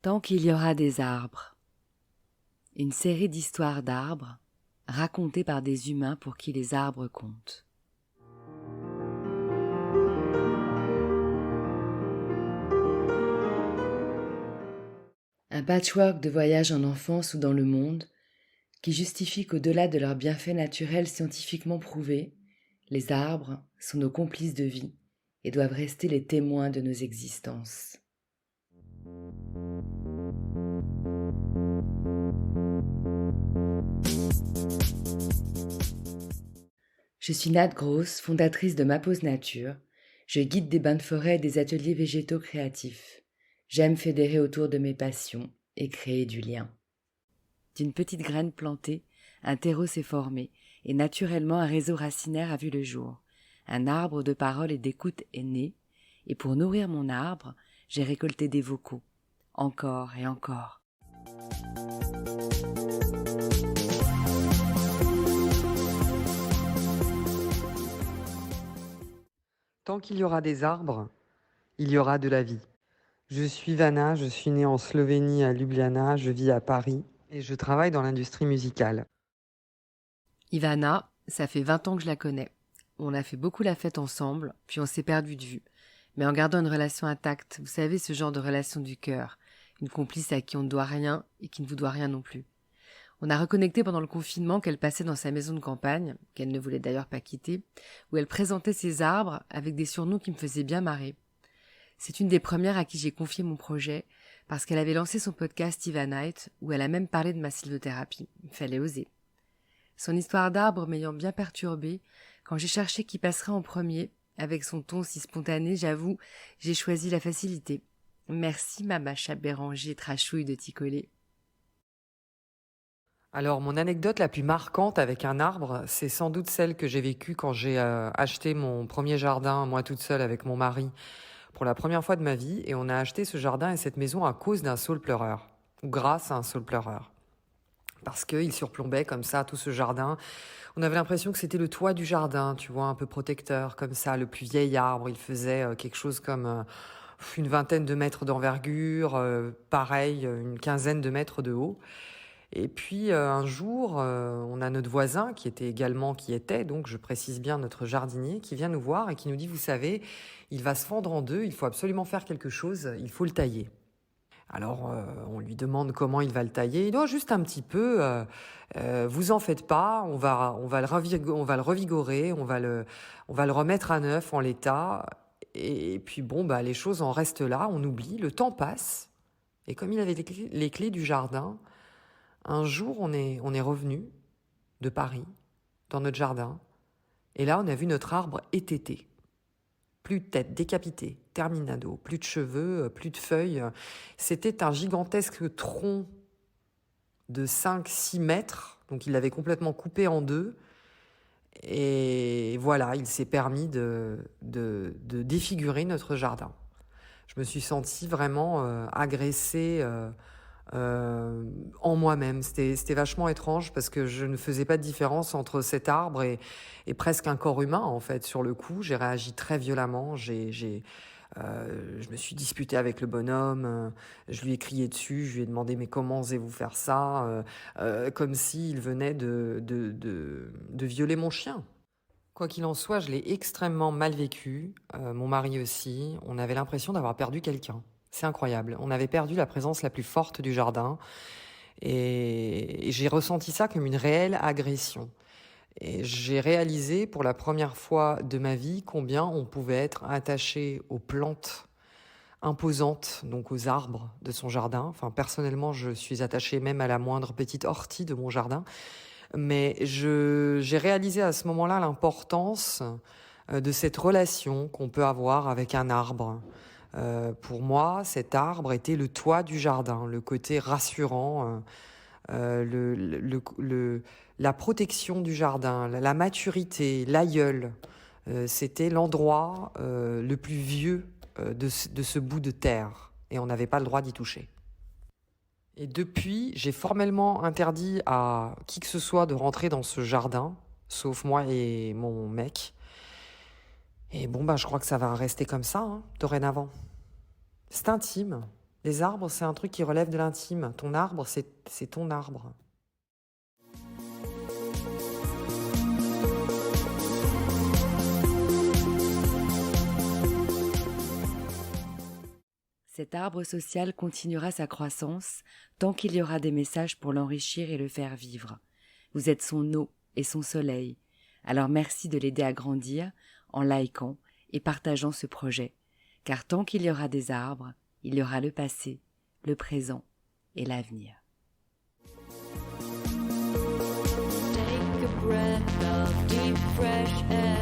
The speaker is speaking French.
Tant qu'il y aura des arbres. Une série d'histoires d'arbres racontées par des humains pour qui les arbres comptent. Un patchwork de voyages en enfance ou dans le monde qui justifie qu'au-delà de leurs bienfaits naturels scientifiquement prouvés, les arbres sont nos complices de vie et doivent rester les témoins de nos existences. Je suis Nat Gross, fondatrice de Ma Pause Nature. Je guide des bains de forêt et des ateliers végétaux créatifs. J'aime fédérer autour de mes passions et créer du lien. D'une petite graine plantée, un terreau s'est formé et naturellement un réseau racinaire a vu le jour. Un arbre de parole et d'écoute est né et pour nourrir mon arbre, j'ai récolté des vocaux. Encore et encore. Tant qu'il y aura des arbres, il y aura de la vie. Je suis Vana, je suis née en Slovénie à Ljubljana, je vis à Paris et je travaille dans l'industrie musicale. Ivana, ça fait 20 ans que je la connais. On a fait beaucoup la fête ensemble, puis on s'est perdu de vue. Mais en gardant une relation intacte, vous savez, ce genre de relation du cœur, une complice à qui on ne doit rien et qui ne vous doit rien non plus. On a reconnecté pendant le confinement qu'elle passait dans sa maison de campagne, qu'elle ne voulait d'ailleurs pas quitter, où elle présentait ses arbres avec des surnoms qui me faisaient bien marrer. C'est une des premières à qui j'ai confié mon projet, parce qu'elle avait lancé son podcast Ivanite, où elle a même parlé de ma sylvothérapie. Il fallait oser. Son histoire d'arbre m'ayant bien perturbée, quand j'ai cherché qui passerait en premier, avec son ton si spontané, j'avoue, j'ai choisi la facilité. Merci ma Macha Béranger, trachouille de t'y coller. Alors, mon anecdote la plus marquante avec un arbre, c'est sans doute celle que j'ai vécue quand j'ai acheté mon premier jardin, moi toute seule avec mon mari, pour la première fois de ma vie. Et on a acheté ce jardin et cette maison à cause d'un saule pleureur, ou grâce à un saule pleureur. Parce qu'il surplombait comme ça tout ce jardin. On avait l'impression que c'était le toit du jardin, tu vois, un peu protecteur, comme ça, le plus vieil arbre. Il faisait quelque chose comme une vingtaine de mètres d'envergure, pareil, une quinzaine de mètres de haut. Et puis un jour, on a notre voisin qui était, donc je précise bien notre jardinier, qui vient nous voir et qui nous dit, vous savez, il va se fendre en deux, il faut absolument faire quelque chose, il faut le tailler. Alors on lui demande comment il va le tailler, il dit, oh, juste un petit peu, vous en faites pas, on va le revigorer, on va le remettre à neuf en l'état. Et puis bon, bah les choses en restent là, on oublie, le temps passe. Et comme il avait les clés du jardin, un jour, on est revenu de Paris, dans notre jardin, et là, on a vu notre arbre étêté. Plus de tête, décapité, terminado, plus de cheveux, plus de feuilles. C'était un gigantesque tronc de 5-6 mètres, donc il l'avait complètement coupé en deux. Et voilà, il s'est permis de défigurer notre jardin. Je me suis sentie vraiment agressée en moi-même. C'était vachement étrange parce que je ne faisais pas de différence entre cet arbre et presque un corps humain, en fait. Sur le coup, j'ai réagi très violemment. Je me suis disputée avec le bonhomme. Je lui ai crié dessus. Je lui ai demandé, mais comment osez-vous faire ça comme s'il venait de violer mon chien. Quoi qu'il en soit, je l'ai extrêmement mal vécu. Mon mari aussi. On avait l'impression d'avoir perdu quelqu'un. C'est incroyable. On avait perdu la présence la plus forte du jardin et j'ai ressenti ça comme une réelle agression. Et j'ai réalisé pour la première fois de ma vie combien on pouvait être attaché aux plantes imposantes, donc aux arbres de son jardin. Enfin, personnellement, je suis attachée même à la moindre petite ortie de mon jardin. Mais j'ai réalisé à ce moment-là l'importance de cette relation qu'on peut avoir avec un arbre. Pour moi, cet arbre était le toit du jardin, le côté rassurant, la protection du jardin, la maturité, l'aïeul. C'était l'endroit le plus vieux de ce bout de terre et on n'avait pas le droit d'y toucher. Et depuis, j'ai formellement interdit à qui que ce soit de rentrer dans ce jardin, sauf moi et mon mec. Et bon, bah, je crois que ça va rester comme ça, hein, dorénavant. C'est intime, Les arbres, c'est un truc qui relève de l'intime. Ton arbre, c'est ton arbre. Cet arbre social continuera sa croissance tant qu'il y aura des messages pour l'enrichir et le faire vivre. Vous êtes son eau et son soleil. Alors merci de l'aider à grandir en likant et partageant ce projet. Car tant qu'il y aura des arbres, il y aura le passé, le présent et l'avenir. Take a breath of deep fresh air.